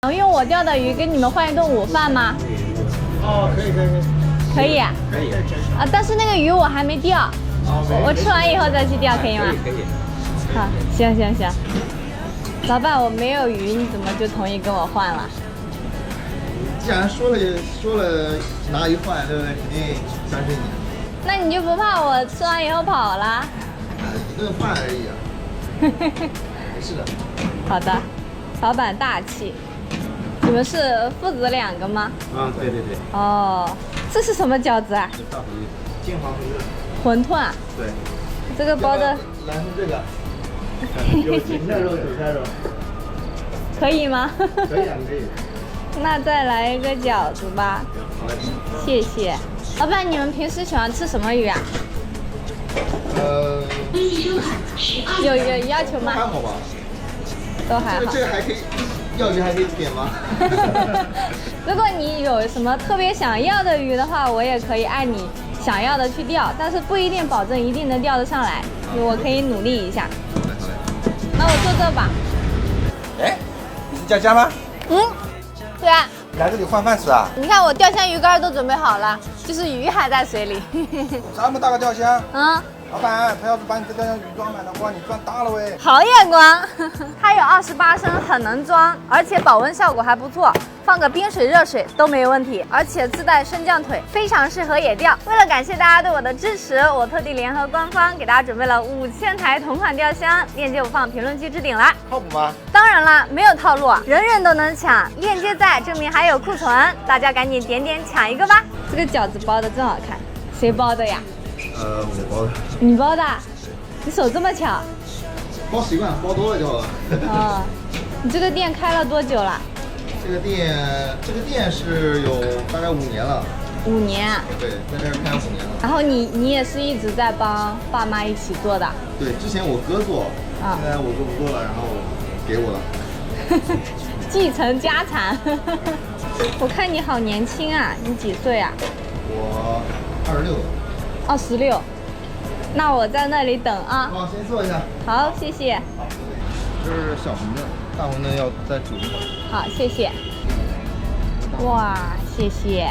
能用我钓的鱼跟你们换一顿午饭吗？哦，可以。可以。可以。啊，但是那个鱼我还没钓，我吃完以后再去钓，可以吗？可以。好，行。老板，我没有鱼，你怎么就同意跟我换了？既然说了拿鱼换，对不对？肯定相信你。那你就不怕我吃完以后跑了？一顿饭而已啊。没事的。好的，老板大气。你们是父子2个吗？啊，对。哦，这是什么饺子啊？大馄饨，金黄馄饨啊？对。这个包的来成这个，有芹菜肉、韭菜肉，可以吗？可以。那再来一个饺子吧。好嘞。谢谢。老板，你们平时喜欢吃什么鱼啊？有要求吗？还好吧。都还好。这个还可以，要鱼还可以点吗？如果你有什么特别想要的鱼的话，我也可以按你想要的去钓，但是不一定保证一定能钓得上来，我可以努力一下。好嘞。那我坐这吧。哎，你是佳佳吗？对啊。来这里换饭吃啊？你看我钓箱鱼竿都准备好了，就是鱼还在水里。这么大个钓箱？老板，他要是把你这钓箱鱼装满的话，你赚大了喂。好眼光，它有28升，很能装，而且保温效果还不错，放个冰水、热水都没问题，而且自带升降腿，非常适合野钓。为了感谢大家对我的支持，我特地联合官方给大家准备了5000台同款钓箱，链接我放评论区置顶了。靠谱吗？当然了，没有套路，人人都能抢，链接在，证明还有库存，大家赶紧点抢一个吧。这个饺子包的真好看，谁包的呀？我包的。你包的？你手这么巧？包习惯了，包多了就好了。哦，你这个店开了多久了？这个店是有大概5年了。5年啊？对，在这儿开了5年了。然后你也是一直在帮爸妈一起做的？对，之前我哥做，现在我哥不做了，然后给我了。继承家产。我看你好年轻啊，你几岁啊？我26。26，那我在那里等啊。好，先坐一下。好，谢谢。好，这是小馄饨，大馄饨要再煮一会儿。好，谢谢。哇，谢谢。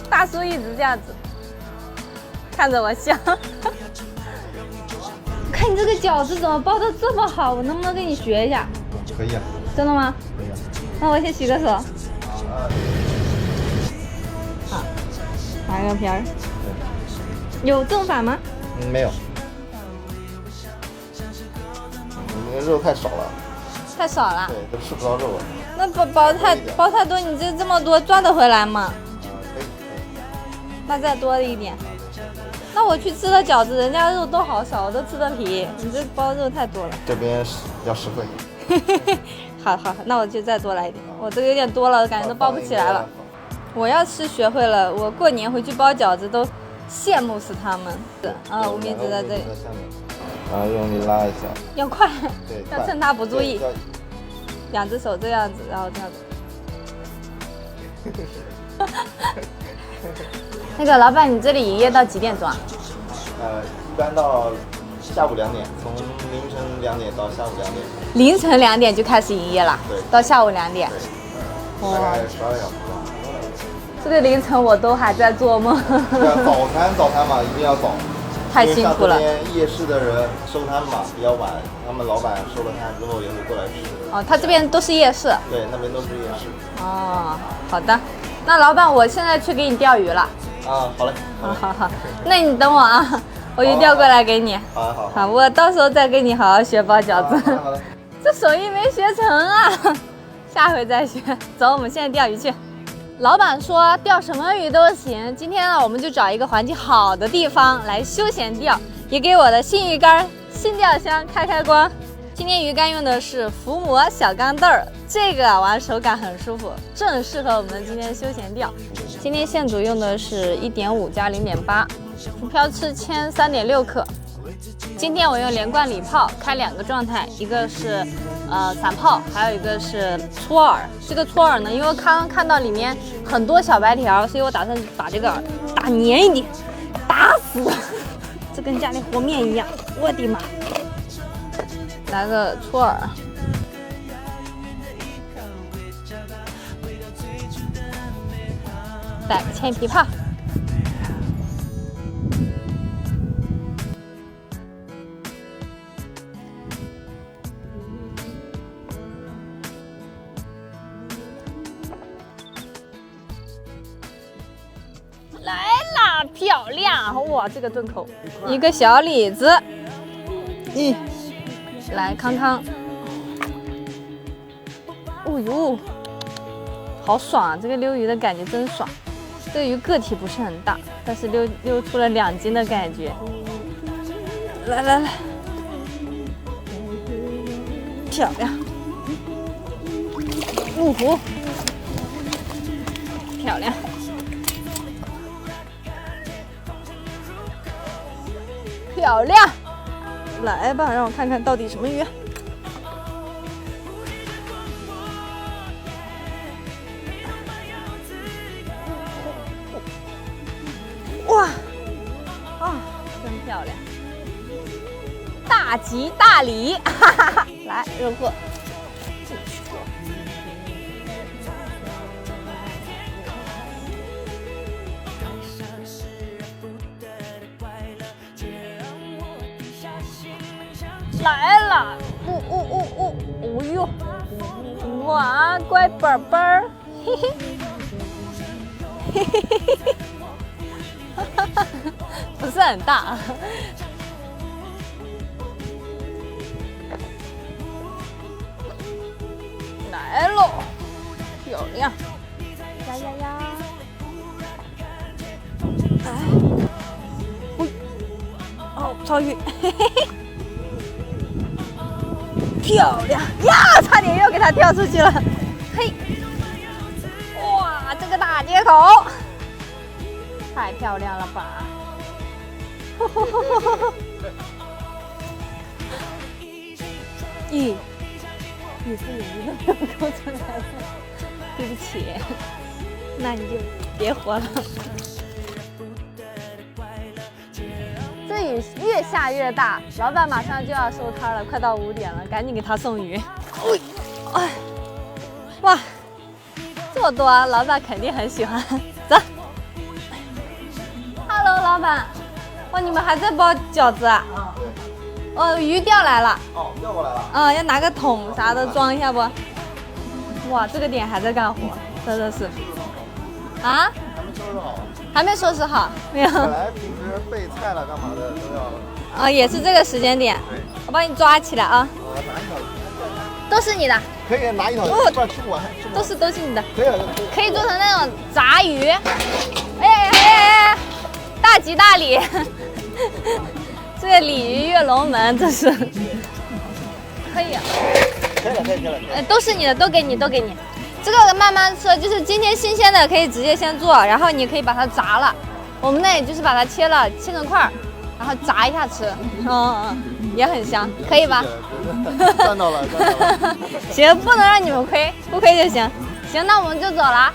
大叔一直这样子看着我笑。看你这个饺子怎么包的这么好，我能不能跟你学一下？可以啊。真的吗？可以啊。那我先洗个手。好，划个皮儿。有正反吗？没有。你那个肉太少了。太少了。对，都吃不到肉了。那包太多，你这么多赚得回来吗？可以。那再多一点。那我去吃的饺子，人家肉都好少，我都吃的皮，你这包肉太多了。这边要10份。好，那我就再多来一点。我这个有点多了，感觉都包不起来了。我要是学会了，我过年回去包饺子都羡慕死他们。无名指在这里。然后用力拉一下。要快。对。要趁他不注意。2只手这样子，然后这样子。那个老板，你这里营业到几点钟啊？一般到下午2点，从凌晨2点到下午2点。凌晨2点就开始营业了？对。到下午2点。对。大概12个小时吧。这个凌晨我都还在做梦。早餐嘛，一定要早。太辛苦了。因为夜市的人收摊嘛比较晚，他们老板收了摊之后也会过来吃。他这边都是夜市。对，那边都是夜市。好的。那老板，我现在去给你钓鱼了。好嘞。好，那你等我啊，我鱼钓过来给你。好，我到时候再跟你好好学包饺子。好嘞。这手艺没学成啊，下回再学。走，我们现在钓鱼去。老板说钓什么鱼都行，今天呢，我们就找一个环境好的地方来休闲钓，也给我的新鱼竿、新钓箱开光。今天鱼竿用的是伏魔小钢镚儿，这个玩手感很舒服，正适合我们今天休闲钓。今天线组用的是1.5加0.8，浮漂吃铅3.6克。今天我用连贯礼炮开2个状态，一个是散炮，还有一个是搓饵。这个搓饵呢，因为刚刚看到里面很多小白条，所以我打算把这个饵打黏一点，打死。这跟家里和面一样，我的妈！来个搓耳。来个铅枇杷。来啦，漂亮！哇，这个炖口，一个小李子，来康康，哦呦，好爽啊！这个溜鱼的感觉真爽。这个鱼个体不是很大，但是溜出了2斤的感觉。来，漂亮！呜呼，漂亮！漂亮！来吧，让我看看到底什么鱼。哇，啊，真漂亮！大吉大利，哈哈哈！来，肉货进去。来了，哦呦，哇，乖宝贝儿，嘿嘿，嘿嘿嘿嘿，哈哈哈，不是很大。来喽，漂亮，呀！哎，哦，超鱼，嘿嘿嘿。漂亮呀！差点又给它掉出去了，嘿！哇，这个大接口太漂亮了吧！咦，你是有一个没有勾出来的，对不起，那你就别活了。这雨越下越大，老板马上就要收摊了，快到5点了，赶紧给他送鱼。哎，哇，这么多，老板肯定很喜欢。走。Hello， 老板，哇，你们还在包饺子啊？哦，鱼钓来了。哦，钓过来了。嗯，要拿个桶啥的装一下不？哇，这个点还在干活，真的是。啊？还没收拾好，没有。本来平时备菜了干嘛的都要。哦，也是这个时间点。我帮你抓起来啊。拿一条。都是你的。可以拿一条，不然吃不完。都是你的。可以了，可以做成那种炸鱼。哎，大吉大利！这个鲤鱼跃龙门，这是。可以啊。可以了。都是你的，都给你。这个慢慢吃，就是今天新鲜的可以直接先做，然后你可以把它炸了。我们那里就是把它切成块儿，然后炸一下吃，也很香，可以吧？赚到了。行，不能让你们亏，不亏就行。行，那我们就走了。